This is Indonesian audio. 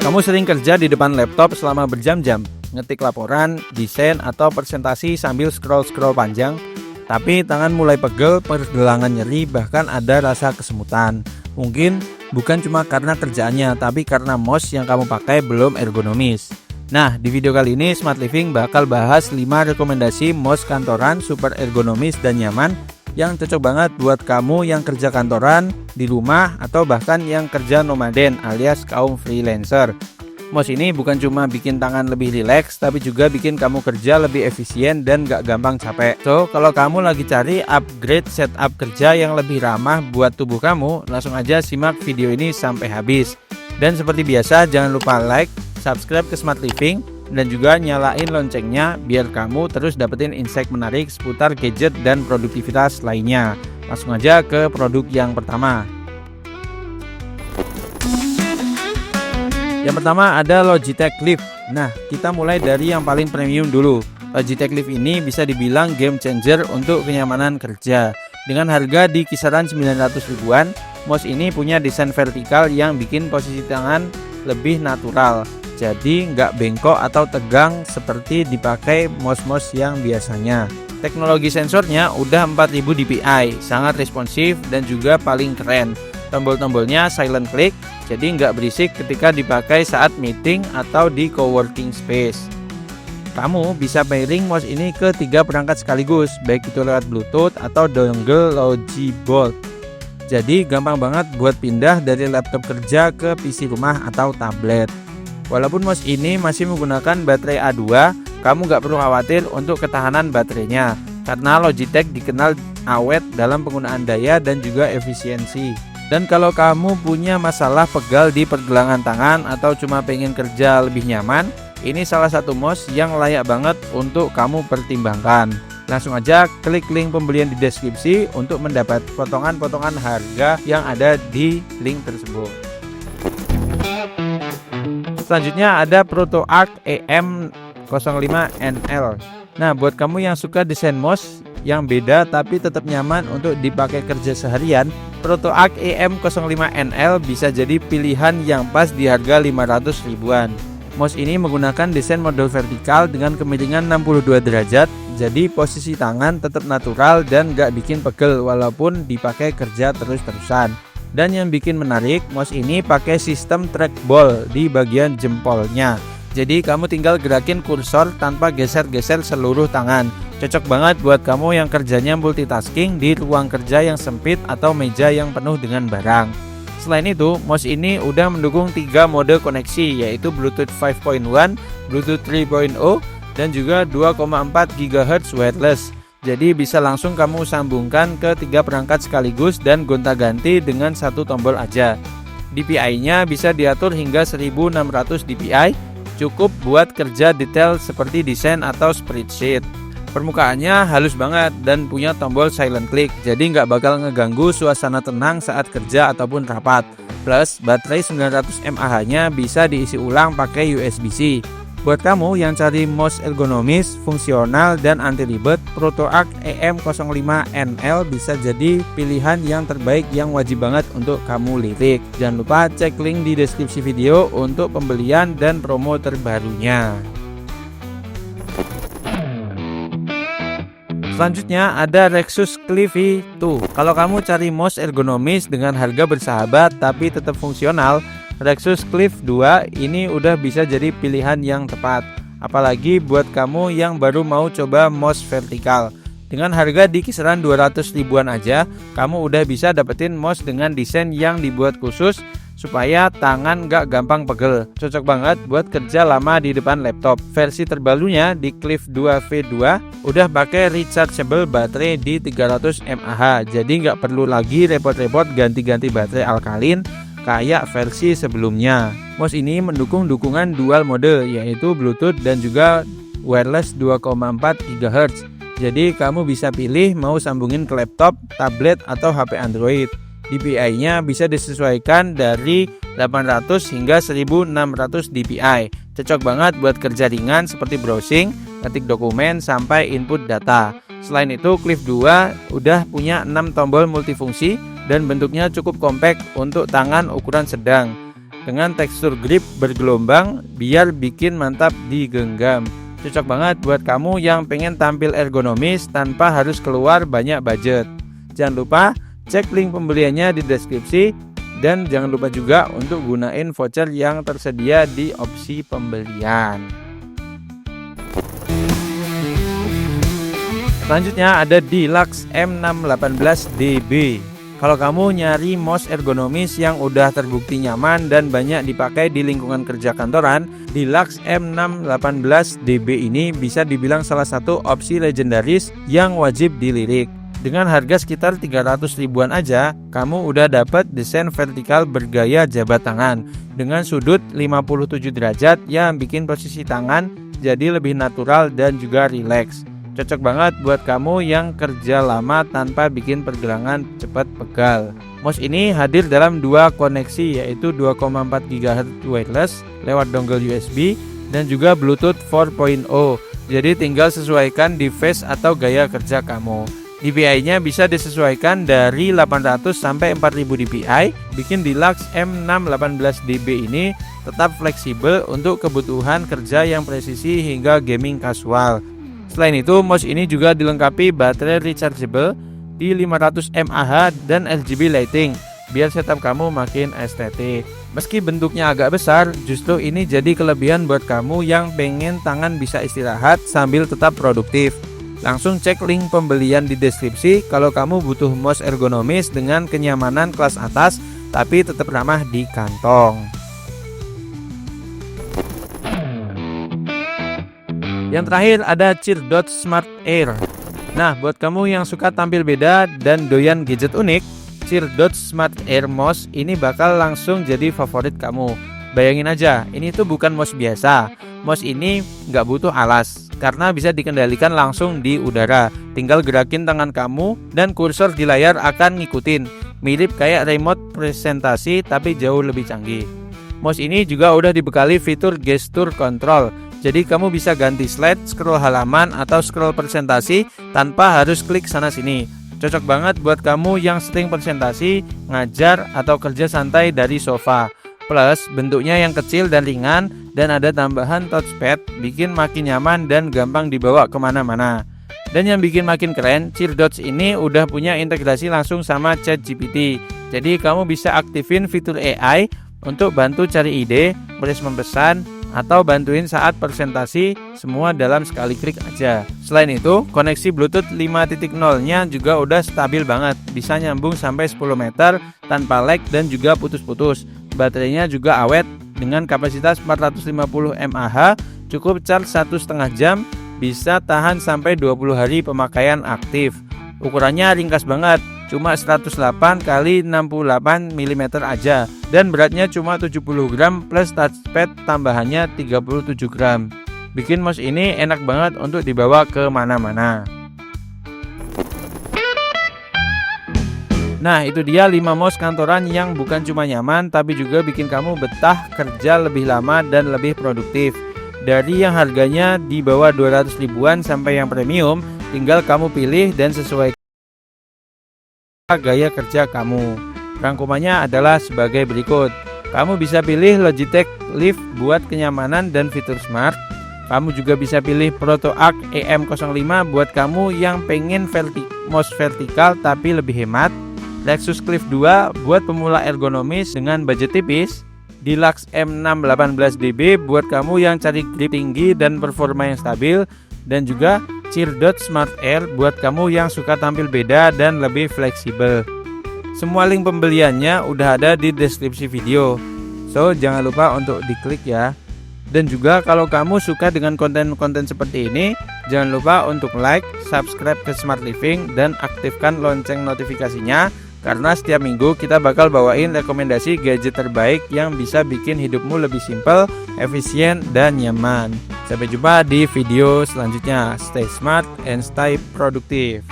Kamu sering kerja di depan laptop selama berjam-jam, ngetik laporan, desain, atau presentasi sambil scroll-scroll panjang, tapi tangan mulai pegel, pergelangan nyeri, bahkan ada rasa kesemutan. Mungkin bukan cuma karena kerjaannya, tapi karena mouse yang kamu pakai belum ergonomis. Nah, di video kali ini Smart Living bakal bahas 5 rekomendasi mouse kantoran super ergonomis dan nyaman yang cocok banget buat kamu yang kerja kantoran, di rumah, atau bahkan yang kerja nomaden alias kaum freelancer. Mouse ini bukan cuma bikin tangan lebih rileks, tapi juga bikin kamu kerja lebih efisien dan gak gampang capek. So, kalau kamu lagi cari upgrade setup kerja yang lebih ramah buat tubuh kamu, langsung aja simak video ini sampai habis. Dan seperti biasa, jangan lupa like, subscribe ke Smart Living, dan juga nyalain loncengnya biar kamu terus dapetin insight menarik seputar gadget dan produktivitas lainnya. Langsung aja ke produk yang pertama. Yang pertama ada Logitech Lift. Nah, kita mulai dari yang paling premium dulu. Logitech Lift ini bisa dibilang game changer untuk kenyamanan kerja. Dengan harga di kisaran 900 ribuan, mouse ini punya desain vertikal yang bikin posisi tangan lebih natural. Jadi nggak bengkok atau tegang seperti dipakai mouse-mouse yang biasanya. Teknologi sensornya udah 4000 dpi, sangat responsif dan juga paling keren. Tombol-tombolnya silent click, jadi nggak berisik ketika dipakai saat meeting atau di coworking space. Kamu bisa pairing mouse ini ke 3 perangkat sekaligus, baik itu lewat Bluetooth atau dongle Logibolt. Jadi gampang banget buat pindah dari laptop kerja ke PC rumah atau tablet. Walaupun mouse ini masih menggunakan baterai A2, kamu gak perlu khawatir untuk ketahanan baterainya, karena Logitech dikenal awet dalam penggunaan daya dan juga efisiensi. Dan kalau kamu punya masalah pegal di pergelangan tangan atau cuma pengen kerja lebih nyaman, ini salah satu mouse yang layak banget untuk kamu pertimbangkan. Langsung aja klik link pembelian di deskripsi untuk mendapat potongan-potongan harga yang ada di link tersebut. Selanjutnya ada ProtoArch EM05NL. Nah, buat kamu yang suka desain mouse yang beda tapi tetap nyaman untuk dipakai kerja seharian, ProtoArch EM05NL bisa jadi pilihan yang pas di harga 500 ribuan. Mouse ini menggunakan desain model vertikal dengan kemiringan 62 derajat, jadi posisi tangan tetap natural dan gak bikin pegel walaupun dipakai kerja terus-terusan. Dan yang bikin menarik, mouse ini pakai sistem trackball di bagian jempolnya. Jadi kamu tinggal gerakin kursor tanpa geser-geser seluruh tangan. Cocok banget buat kamu yang kerjanya multitasking di ruang kerja yang sempit atau meja yang penuh dengan barang. Selain itu, mouse ini udah mendukung 3 mode koneksi, yaitu Bluetooth 5.1, Bluetooth 3.0, dan juga 2,4 GHz wireless. Jadi bisa langsung kamu sambungkan ke 3 perangkat sekaligus dan gonta-ganti dengan satu tombol aja. DPI-nya bisa diatur hingga 1600 dpi, cukup buat kerja detail seperti desain atau spreadsheet. Permukaannya halus banget dan punya tombol silent click, jadi nggak bakal ngeganggu suasana tenang saat kerja ataupun rapat. Plus, baterai 900 mAh-nya bisa diisi ulang pakai USB-C. Buat kamu yang cari mouse ergonomis, fungsional, dan anti ribet, ProtoArch EM05NL bisa jadi pilihan yang terbaik yang wajib banget untuk kamu lirik. Jangan lupa cek link di deskripsi video untuk pembelian dan promo terbarunya. Selanjutnya ada Rexus Clivy 2. Kalau kamu cari mouse ergonomis dengan harga bersahabat tapi tetap fungsional, Rexus Clivy 2 ini udah bisa jadi pilihan yang tepat. Apalagi buat kamu yang baru mau coba mouse vertikal. Dengan harga di kisaran 200 ribuan aja, kamu udah bisa dapetin mouse dengan desain yang dibuat khusus supaya tangan gak gampang pegel. Cocok banget buat kerja lama di depan laptop. Versi terbarunya di Clivy 2 V2 udah pakai rechargeable baterai di 300 mAh. Jadi gak perlu lagi repot-repot ganti-ganti baterai alkalin kayak versi sebelumnya. Mouse ini mendukung dukungan dual mode, yaitu Bluetooth dan juga wireless 2,4 GHz. Jadi kamu bisa pilih mau sambungin ke laptop, tablet, atau HP Android. DPI-nya bisa disesuaikan dari 800 hingga 1600 dpi. Cocok banget buat kerja ringan seperti browsing, ketik dokumen, sampai input data. Selain itu, Clivy 2 udah punya 6 tombol multifungsi dan bentuknya cukup kompak untuk tangan ukuran sedang. dengan tekstur grip bergelombang biar bikin mantap digenggam. Cocok banget buat kamu yang pengen tampil ergonomis tanpa harus keluar banyak budget. Jangan lupa cek link pembeliannya di deskripsi, dan jangan lupa juga untuk gunain voucher yang tersedia di opsi pembelian. Selanjutnya ada Deluxe M618DB. Kalau kamu nyari mouse ergonomis yang udah terbukti nyaman dan banyak dipakai di lingkungan kerja kantoran, Deluxe M618DB ini bisa dibilang salah satu opsi legendaris yang wajib dilirik. Dengan harga sekitar 300 ribuan aja, kamu udah dapat desain vertikal bergaya jabat tangan dengan sudut 57 derajat yang bikin posisi tangan jadi lebih natural dan juga rileks. Cocok banget buat kamu yang kerja lama tanpa bikin pergelangan cepat pegal. Mouse ini hadir dalam dua koneksi, yaitu 2,4 GHz wireless lewat dongle USB dan juga Bluetooth 4.0. Jadi tinggal sesuaikan device atau gaya kerja kamu. DPI-nya bisa disesuaikan dari 800 sampai 4000 DPI, bikin Deluxe M618DB ini tetap fleksibel untuk kebutuhan kerja yang presisi hingga gaming casual. Selain itu, mouse ini juga dilengkapi baterai rechargeable di 500 mAh dan RGB lighting, biar setup kamu makin estetik. Meski bentuknya agak besar, justru ini jadi kelebihan buat kamu yang pengen tangan bisa istirahat sambil tetap produktif. Langsung cek link pembelian di deskripsi kalau kamu butuh mouse ergonomis dengan kenyamanan kelas atas tapi tetap ramah di kantong. Yang terakhir ada Chirdot Smart Air. Nah, buat kamu yang suka tampil beda dan doyan gadget unik, Chirdot Smart Air Mouse ini bakal langsung jadi favorit kamu. Bayangin aja, ini tuh bukan mouse biasa. Mouse ini nggak butuh alas karena bisa dikendalikan langsung di udara. Tinggal gerakin tangan kamu dan kursor di layar akan ngikutin. Mirip kayak remote presentasi tapi jauh lebih canggih. Mouse ini juga udah dibekali fitur gesture control. Jadi kamu bisa ganti slide, scroll halaman, atau scroll presentasi tanpa harus klik sana sini. Cocok banget buat kamu yang sering presentasi, ngajar, atau kerja santai dari sofa. Plus, bentuknya yang kecil dan ringan, dan ada tambahan touchpad, bikin makin nyaman dan gampang dibawa kemana-mana. Dan yang bikin makin keren, Chirdot ini udah punya integrasi langsung sama ChatGPT. Jadi kamu bisa aktifin fitur AI untuk bantu cari ide, merespon pesan, atau bantuin saat presentasi, semua dalam sekali klik aja. Selain itu, koneksi Bluetooth 5.0-nya juga udah stabil banget, bisa nyambung sampai 10 meter tanpa lag dan juga putus-putus. Baterainya juga awet dengan kapasitas 450 mAh, cukup charge 1,5 jam, bisa tahan sampai 20 hari pemakaian aktif. Ukurannya ringkas banget, cuma 108 x 68 mm aja, dan beratnya cuma 70 gram plus touchpad tambahannya 37 gram. Bikin mouse ini enak banget untuk dibawa ke mana-mana. Nah, itu dia 5 mouse kantoran yang bukan cuma nyaman tapi juga bikin kamu betah kerja lebih lama dan lebih produktif. Dari yang harganya di bawah 200 ribuan sampai yang premium, tinggal kamu pilih dan sesuaikan gaya kerja kamu. Rangkumannya adalah sebagai berikut. Kamu bisa pilih Logitech Lift buat kenyamanan dan fitur smart. Kamu juga bisa pilih ProtoArc EM05 buat kamu yang pengen mouse vertikal tapi lebih hemat. Lexus Cliff 2 buat pemula ergonomis dengan budget tipis. Deluxe M618DB buat kamu yang cari grip tinggi dan performa yang stabil. Dan juga Chirdot Smart Air buat kamu yang suka tampil beda dan lebih fleksibel. Semua link pembeliannya udah ada di deskripsi video, so jangan lupa untuk diklik ya. Dan juga kalau kamu suka dengan konten-konten seperti ini, jangan lupa untuk like, subscribe ke Smart Living, dan aktifkan lonceng notifikasinya, karena setiap minggu kita bakal bawain rekomendasi gadget terbaik yang bisa bikin hidupmu lebih simpel, efisien, dan nyaman. Sampai jumpa di video selanjutnya. Stay smart and stay produktif.